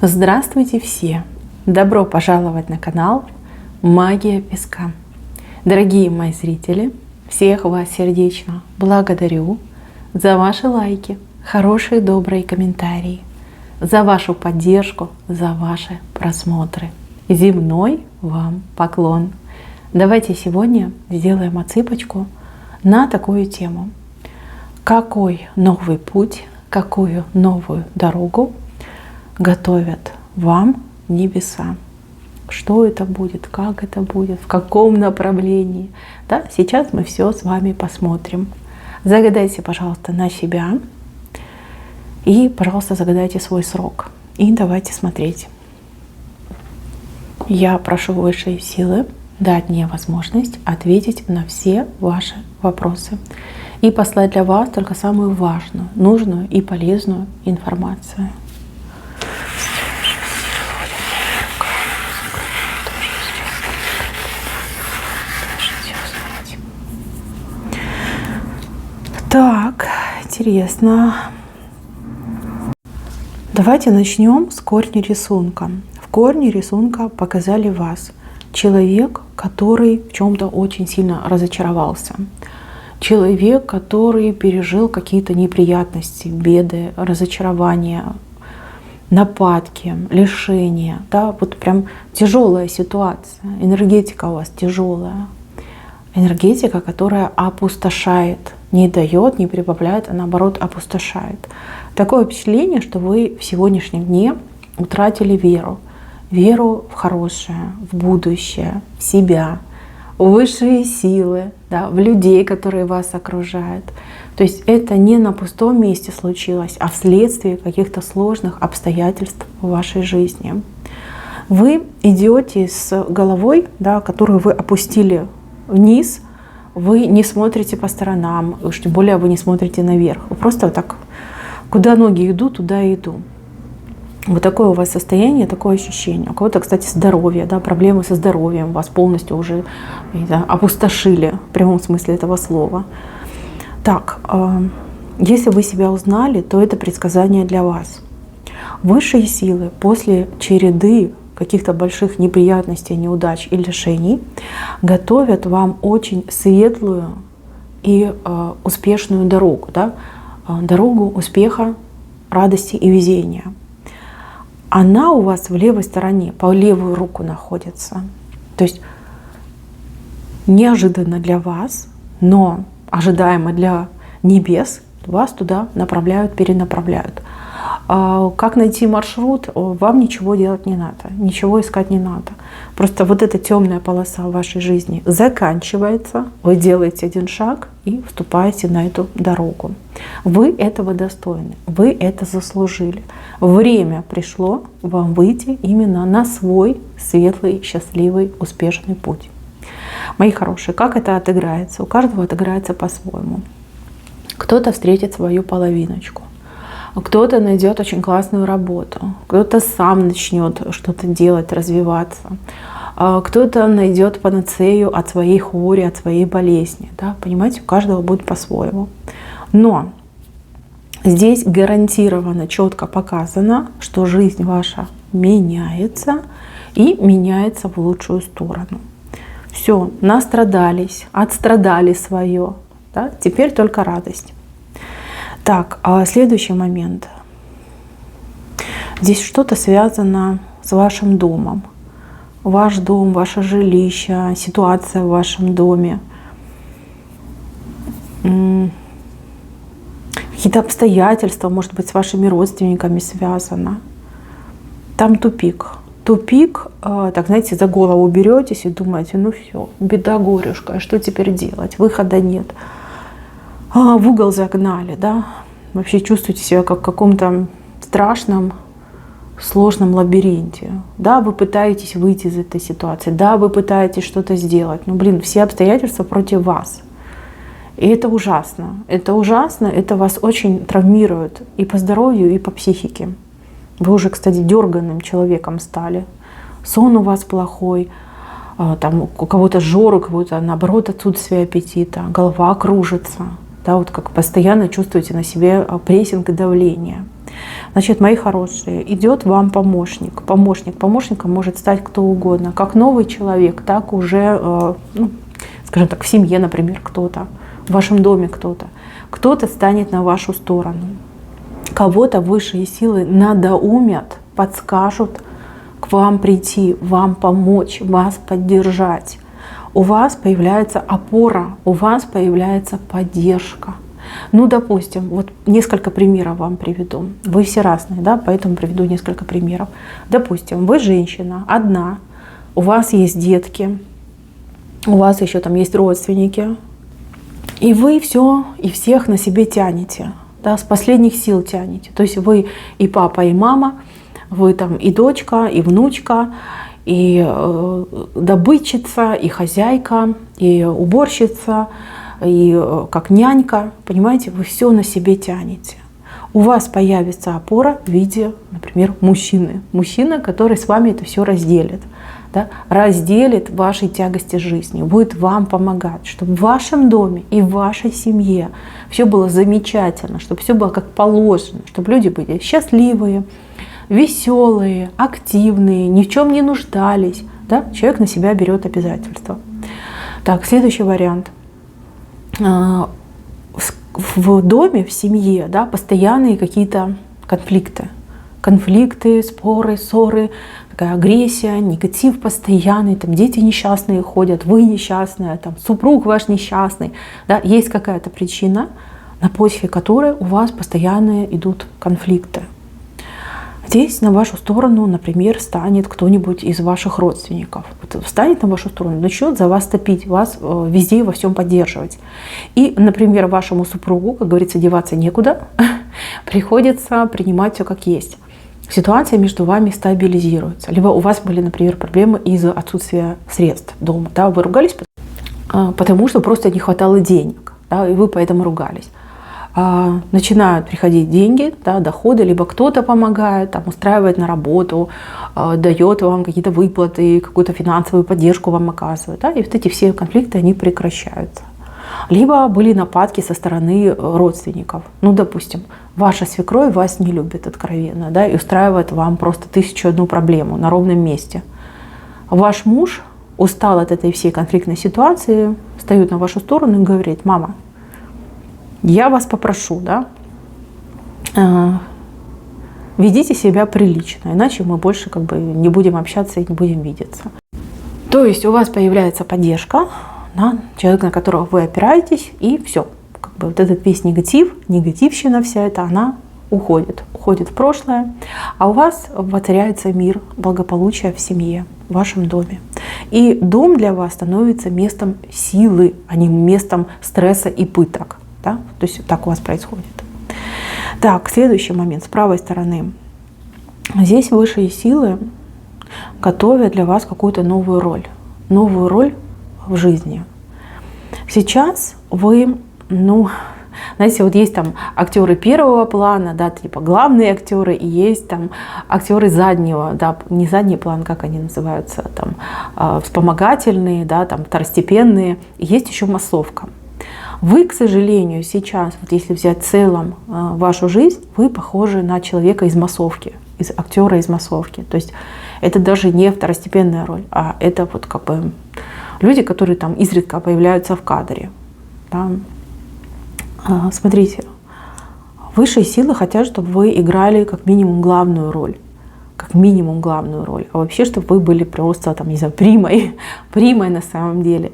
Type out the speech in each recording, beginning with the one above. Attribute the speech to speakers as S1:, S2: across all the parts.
S1: Здравствуйте все! Добро пожаловать на канал Магия Песка. Дорогие мои зрители, всех вас сердечно благодарю за ваши лайки, хорошие добрые комментарии, за вашу поддержку, за ваши просмотры. Земной вам поклон! Давайте сегодня сделаем отсыпочку на такую тему. Какой новый путь, какую новую дорогу готовят вам небеса? Что это будет, как это будет, в каком направлении? Да, сейчас мы все с вами посмотрим. Загадайте, пожалуйста, на себя и, пожалуйста, загадайте свой срок. И давайте смотреть. Я прошу высшие силы дать мне возможность ответить на все ваши вопросы и послать для вас только самую важную, нужную и полезную информацию. Так, интересно. Давайте начнем с корня рисунка. В корне рисунка показали вас. Человек, который в чем-то очень сильно разочаровался. Человек, который пережил какие-то неприятности, беды, разочарования, нападки, лишения. Да, вот прям тяжелая ситуация. Энергетика у вас тяжелая. Энергетика, которая опустошает, не дает, не прибавляет, а наоборот опустошает. Такое впечатление, что вы в сегодняшнем дне утратили веру. Веру в хорошее, в будущее, в себя, в высшие силы, да, в людей, которые вас окружают. То есть это не на пустом месте случилось, а вследствие каких-то сложных обстоятельств в вашей жизни. Вы идете с головой, да, которую вы опустили вниз, вы не смотрите по сторонам, уж тем более вы не смотрите наверх. Вы просто вот так, куда ноги идут, туда и иду. Вот такое у вас состояние, такое ощущение. У кого-то, кстати, здоровье, да, проблемы со здоровьем вас полностью уже опустошили в прямом смысле этого слова. Так, если вы себя узнали, то это предсказание для вас. Высшие силы после череды каких-то больших неприятностей, неудач и лишений готовят вам очень светлую и успешную дорогу, да? Дорогу успеха, радости и везения. Она у вас в левой стороне, по левую руку находится. То есть неожиданно для вас, но ожидаемо для небес, вас туда направляют, перенаправляют. Как найти маршрут, вам ничего делать не надо, ничего искать не надо. Просто вот эта темная полоса в вашей жизни заканчивается, вы делаете один шаг и вступаете на эту дорогу. Вы этого достойны, вы это заслужили. Время пришло вам выйти именно на свой светлый, счастливый, успешный путь. Мои хорошие, как это отыграется? У каждого отыграется по-своему. Кто-то встретит свою половиночку. Кто-то найдет очень классную работу, кто-то сам начнет что-то делать, развиваться, кто-то найдет панацею от своей хвори, от своей болезни. Да? Понимаете, у каждого будет по-своему. Но здесь гарантированно, четко показано, что жизнь ваша меняется и меняется в лучшую сторону. Все, настрадались, отстрадали свое. Да? Теперь только радость. Так, а следующий момент. Здесь что-то связано с вашим домом. Ваш дом, ваше жилище, ситуация в вашем доме. Какие-то обстоятельства, может быть, с вашими родственниками связано. Там тупик. Тупик, так, знаете, за голову беретесь и думаете, ну все, беда, горюшка, что теперь делать? Выхода нет. В угол загнали, да, вообще чувствуете себя как в каком-то страшном, сложном лабиринте. Да, вы пытаетесь выйти из этой ситуации, да, вы пытаетесь что-то сделать, но, блин, все обстоятельства против вас. И это ужасно, это вас очень травмирует и по здоровью, и по психике. Вы уже, кстати, дерганным человеком стали, сон у вас плохой, там у кого-то жор, у кого-то, наоборот, отсутствие аппетита, голова кружится. Да, вот как постоянно чувствуете на себе прессинг и давление. Значит, мои хорошие, идет вам помощник. Помощником может стать кто угодно. Как новый человек, так уже, скажем так, в семье, например, кто-то, в вашем доме кто-то. Кто-то станет на вашу сторону. Кого-то высшие силы надоумят, подскажут к вам прийти, вам помочь, вас поддержать. У вас появляется опора, у вас появляется поддержка. Ну, допустим, вот несколько примеров вам приведу. Вы все разные, да, поэтому приведу несколько примеров. Допустим, вы женщина, одна, у вас есть детки, у вас еще там есть родственники, и вы все и всех на себе тянете, да, с последних сил тянете. То есть вы и папа, и мама, вы там и дочка, и внучка, и добытчица, и хозяйка, и уборщица, и как нянька, понимаете, вы все на себе тянете. У вас появится опора в виде, например, мужчины. Мужчина, который с вами это все разделит. Да? Разделит ваши тягости жизни, будет вам помогать, чтобы в вашем доме и в вашей семье все было замечательно, чтобы все было как положено, чтобы люди были счастливые, веселые, активные, ни в чем не нуждались. Да? Человек на себя берет обязательства. Так, следующий вариант. В доме, в семье, да, постоянные какие-то конфликты, споры, ссоры, такая агрессия, негатив постоянный, там дети несчастные ходят, вы несчастная, там супруг ваш несчастный, да, есть какая-то причина, на почве которой у вас постоянно идут конфликты. Здесь на вашу сторону, например, станет кто-нибудь из ваших родственников. Вот встанет на вашу сторону, начнет за вас топить, вас везде и во всем поддерживать. И, например, вашему супругу, как говорится, деваться некуда, приходится принимать все как есть. Ситуация между вами стабилизируется. Либо у вас были, например, проблемы из-за отсутствия средств дома. Да, вы ругались, потому что просто не хватало денег, да, и вы поэтому ругались. Начинают приходить деньги, да, доходы, либо кто-то помогает, там, устраивает на работу, дает вам какие-то выплаты, какую-то финансовую поддержку вам оказывает. Да, и вот эти все конфликты, они прекращаются. Либо были нападки со стороны родственников. Ну, допустим, ваша свекровь вас не любит откровенно, да, и устраивает вам просто 1001 проблему на ровном месте. Ваш муж устал от этой всей конфликтной ситуации, встает на вашу сторону и говорит: мама, я вас попрошу, да, ведите себя прилично, иначе мы больше как бы не будем общаться и не будем видеться. То есть у вас появляется поддержка, да, человек, на которого вы опираетесь, и все. Как бы вот этот весь негативщина вся эта, она уходит в прошлое, а у вас воцаряется мир, благополучие в семье, в вашем доме. И дом для вас становится местом силы, а не местом стресса и пыток. Да? То есть так у вас происходит. Так, следующий момент с правой стороны. Здесь высшие силы готовят для вас какую-то новую роль в жизни. Сейчас вы, знаете, вот есть там актеры первого плана, да, типа главные актеры, и есть там актеры заднего, да, не задний план, как они называются, там вспомогательные, да, там второстепенные, и есть еще массовка. Вы, к сожалению, сейчас, вот если взять в целом вашу жизнь, вы похожи на человека из массовки, из актера из массовки. То есть это даже не второстепенная роль, а это вот как бы люди, которые там изредка появляются в кадре. Да. Смотрите, высшие силы хотят, чтобы вы играли как минимум главную роль. А вообще, чтобы вы были просто, там, не знаю, примой на самом деле.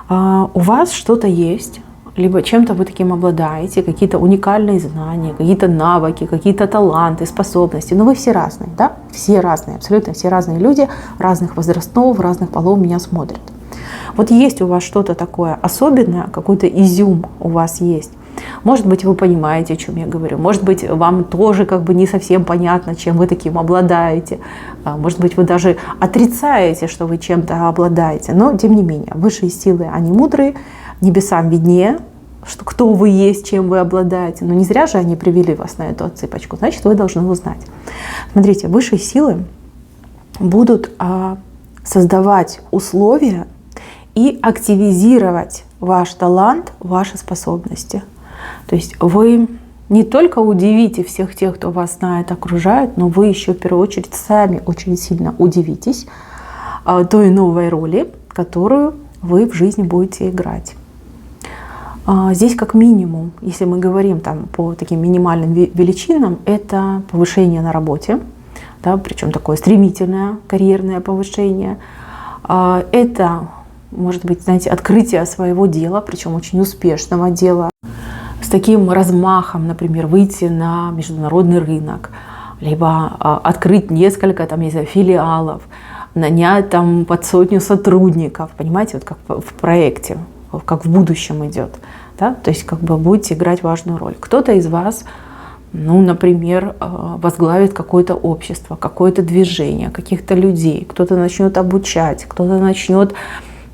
S1: У вас что-то есть, либо чем-то вы таким обладаете, какие-то уникальные знания, какие-то навыки, какие-то таланты, способности. Но вы все разные, да? Все разные, абсолютно все разные люди, разных возрастов, разных полов меня смотрят. Вот есть у вас что-то такое особенное, какой-то изюм у вас есть. Может быть, вы понимаете, о чем я говорю. Может быть, вам тоже как бы не совсем понятно, чем вы таким обладаете. Может быть, вы даже отрицаете, что вы чем-то обладаете. Но, тем не менее, высшие силы, они мудрые, небесам виднее, что кто вы есть, чем вы обладаете. Но не зря же они привели вас на эту отсыпочку. Значит, вы должны узнать. Смотрите, высшие силы будут создавать условия и активизировать ваш талант, ваши способности. То есть вы Не только удивите всех тех, кто вас знает, окружает, но вы еще в первую очередь сами очень сильно удивитесь той новой роли, которую вы в жизни будете играть. Здесь как минимум, если мы говорим там по таким минимальным величинам, это повышение на работе, да, причем такое стремительное карьерное повышение. Это может быть, знаете, открытие своего дела, причем очень успешного дела, с таким размахом, например, выйти на международный рынок, либо открыть несколько там, не знаю, филиалов, нанять там под 100 сотрудников, понимаете, вот как в проекте, как в будущем идет, да? То есть как бы будете играть важную роль. Кто-то из вас, ну, например, возглавит какое-то общество, какое-то движение, каких-то людей, кто-то начнет обучать, кто-то начнет,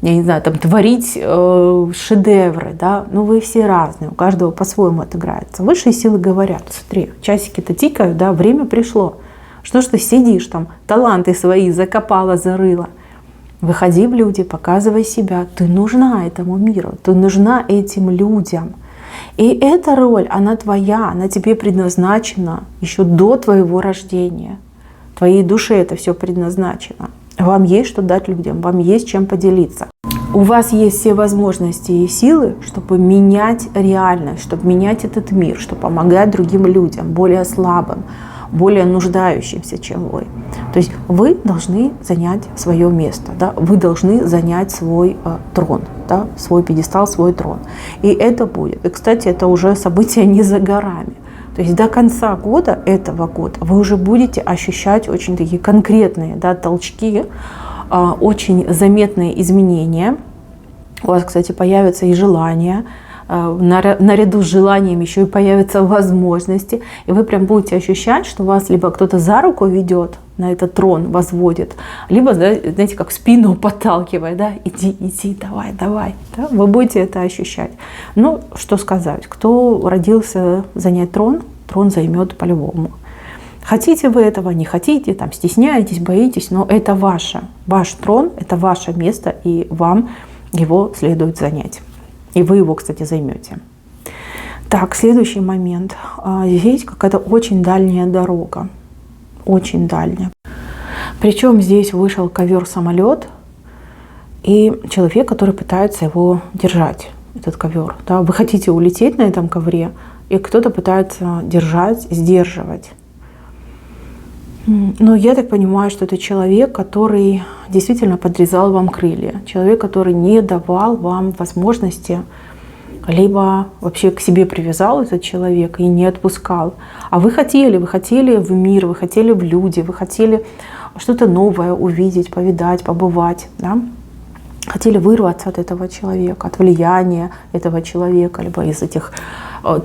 S1: я не знаю, там, творить шедевры, да, ну вы все разные, у каждого по-своему отыграется. Высшие силы говорят: смотри, часики-то тикают, да, время пришло. Что ж ты сидишь там, таланты свои закопала, зарыла? Выходи в люди, показывай себя. Ты нужна этому миру, ты нужна этим людям. И эта роль, она твоя, она тебе предназначена еще до твоего рождения. Твоей душе это все предназначено. Вам есть что дать людям, вам есть чем поделиться. У вас есть все возможности и силы, чтобы менять реальность, чтобы менять этот мир, чтобы помогать другим людям, более слабым, более нуждающимся, чем вы. То есть вы должны занять свое место, да? Вы должны занять свой трон, да? Свой пьедестал, свой трон. И это будет. И, кстати, это уже событие не за горами. То есть до конца года, этого года, вы уже будете ощущать очень такие конкретные, да, толчки, очень заметные изменения. У вас, кстати, появятся и желания. Наряду с желанием еще и появятся возможности. И вы прям будете ощущать, что вас либо кто-то за руку ведет, на этот трон возводит, либо, знаете, как спину подталкивает, да, иди, давай. Да? Вы будете это ощущать. Ну, что сказать, кто родился занять трон, трон займет по-любому. Хотите вы этого, не хотите, там, стесняетесь, боитесь, но это ваш трон, это ваше место, и вам его следует занять. И вы его, кстати, займете. Так, следующий момент. Здесь какая-то очень дальняя дорога. Очень дальняя. Причем здесь вышел ковер-самолет и человек, который пытается его держать, этот ковер. Да? Вы хотите улететь на этом ковре, и кто-то пытается держать, сдерживать. Но я так понимаю, что это человек, который действительно подрезал вам крылья. Человек, который не давал вам возможности, либо вообще к себе привязал этот человек и не отпускал. А вы хотели в мир, вы хотели в люди, вы хотели что-то новое увидеть, повидать, побывать. Да? Хотели вырваться от этого человека, от влияния этого человека, либо из этих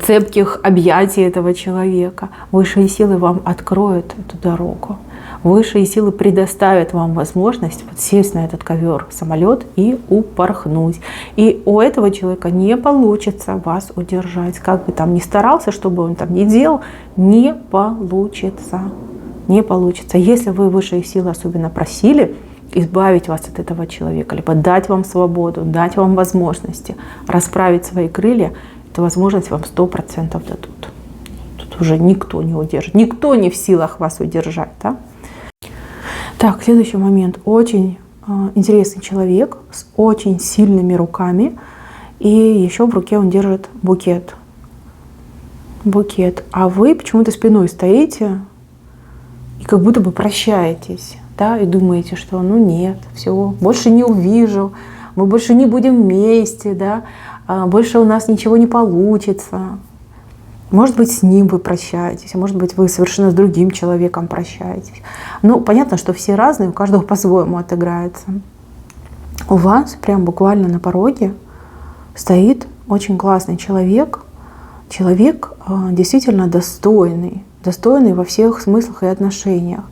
S1: цепких объятий этого человека. Высшие силы вам откроют эту дорогу. Высшие силы предоставят вам возможность сесть на этот ковер-самолет и упорхнуть. И у этого человека не получится вас удержать. Как бы там ни старался, что бы он там ни делал, не получится. Не получится. Если вы высшие силы особенно просили избавить вас от этого человека, либо дать вам свободу, дать вам возможности расправить свои крылья, эту возможность вам 100% дадут. Тут уже никто не удержит, никто не в силах вас удержать. Да? Так, следующий момент. Очень интересный человек с очень сильными руками, и еще в руке он держит букет. Букет. А вы почему-то спиной стоите и как будто бы прощаетесь. Да, и думаете, что ну нет, все, больше не увижу, мы больше не будем вместе, да, больше у нас ничего не получится. Может быть, с ним вы прощаетесь, а может быть, вы совершенно с другим человеком прощаетесь. Ну, понятно, что все разные, у каждого по-своему отыграется. У вас прям буквально на пороге стоит очень классный человек, человек действительно достойный во всех смыслах и отношениях.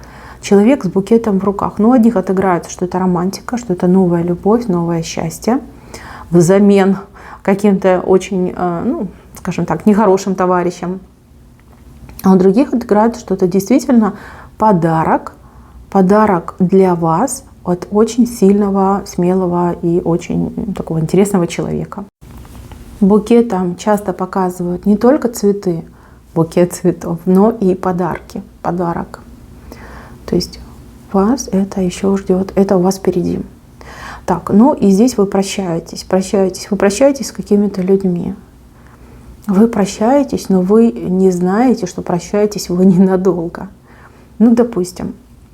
S1: Человек с букетом в руках. Ну, у одних отыграется, что это романтика, что это новая любовь, новое счастье взамен каким-то очень, ну, скажем так, нехорошим товарищам. А у других отыграется, что это действительно подарок для вас от очень сильного, смелого и очень такого интересного человека. Букетом часто показывают не только цветы, букет цветов, но и подарки, подарок. То есть вас это еще ждет, это у вас впереди. Так, ну и здесь вы прощаетесь, вы прощаетесь с какими-то людьми. Вы прощаетесь, но вы не знаете, что прощаетесь вы ненадолго. Ну, допустим,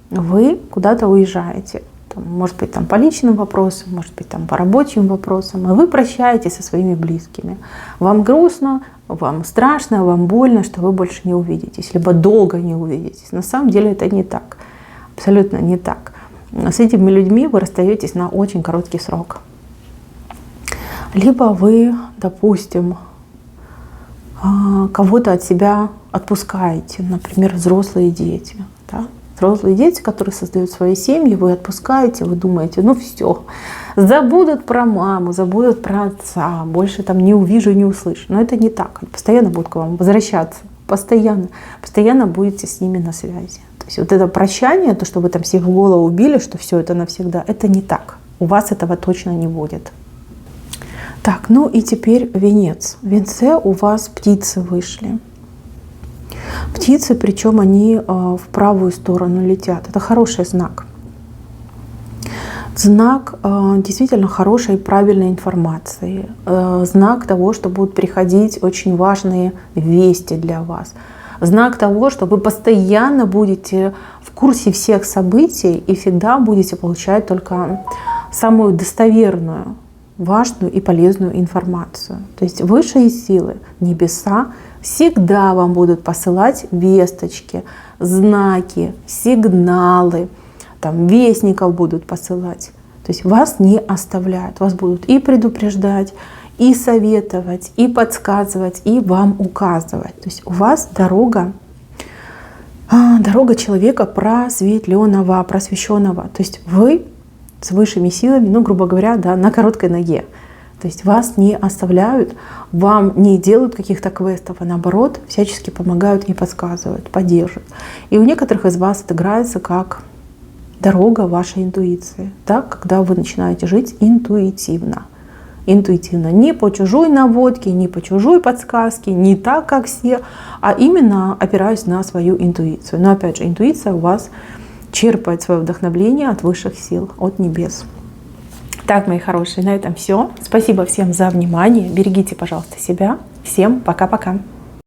S1: вы куда-то уезжаете, там, может быть, там по личным вопросам, может быть, там по рабочим вопросам, и вы прощаетесь со своими близкими. Вам грустно, вам страшно, вам больно, что вы больше не увидитесь, либо долго не увидитесь. На самом деле это не так, абсолютно не так. С этими людьми вы расстаетесь на очень короткий срок. Либо вы, допустим, кого-то от себя отпускаете, например, взрослые дети. Да? Взрослые дети, которые создают свои семьи, вы отпускаете, вы думаете, ну все, забудут про маму, забудут про отца, больше там не увижу, не услышу. Но это не так, они постоянно будут к вам возвращаться, постоянно будете с ними на связи. То есть вот это прощание, то, что вы там всех в голову убили, что все это навсегда, это не так. У вас этого точно не будет. Так, ну и теперь венец. В венце у вас птицы вышли. Птицы, причем они в правую сторону летят. Это хороший знак. Знак действительно хорошей и правильной информации. Знак того, что будут приходить очень важные вести для вас. Знак того, что вы постоянно будете в курсе всех событий и всегда будете получать только самую достоверную, важную и полезную информацию. То есть высшие силы, небеса, всегда вам будут посылать весточки, знаки, сигналы, там, вестников будут посылать. То есть вас не оставляют, вас будут и предупреждать, и советовать, и подсказывать, и вам указывать. То есть у вас дорога человека просветленного, просвещенного. То есть вы с высшими силами, ну, грубо говоря, да, на короткой ноге. То есть вас не оставляют, вам не делают каких-то квестов, а наоборот, всячески помогают и подсказывают, поддерживают. И у некоторых из вас это играется как дорога вашей интуиции, да, когда вы начинаете жить интуитивно. Интуитивно, не по чужой наводке, не по чужой подсказке, не так, как все, а именно опираясь на свою интуицию. Но опять же, интуиция у вас черпает свое вдохновление от высших сил, от небес. Так, мои хорошие, на этом все. Спасибо всем за внимание. Берегите, пожалуйста, себя. Всем пока-пока.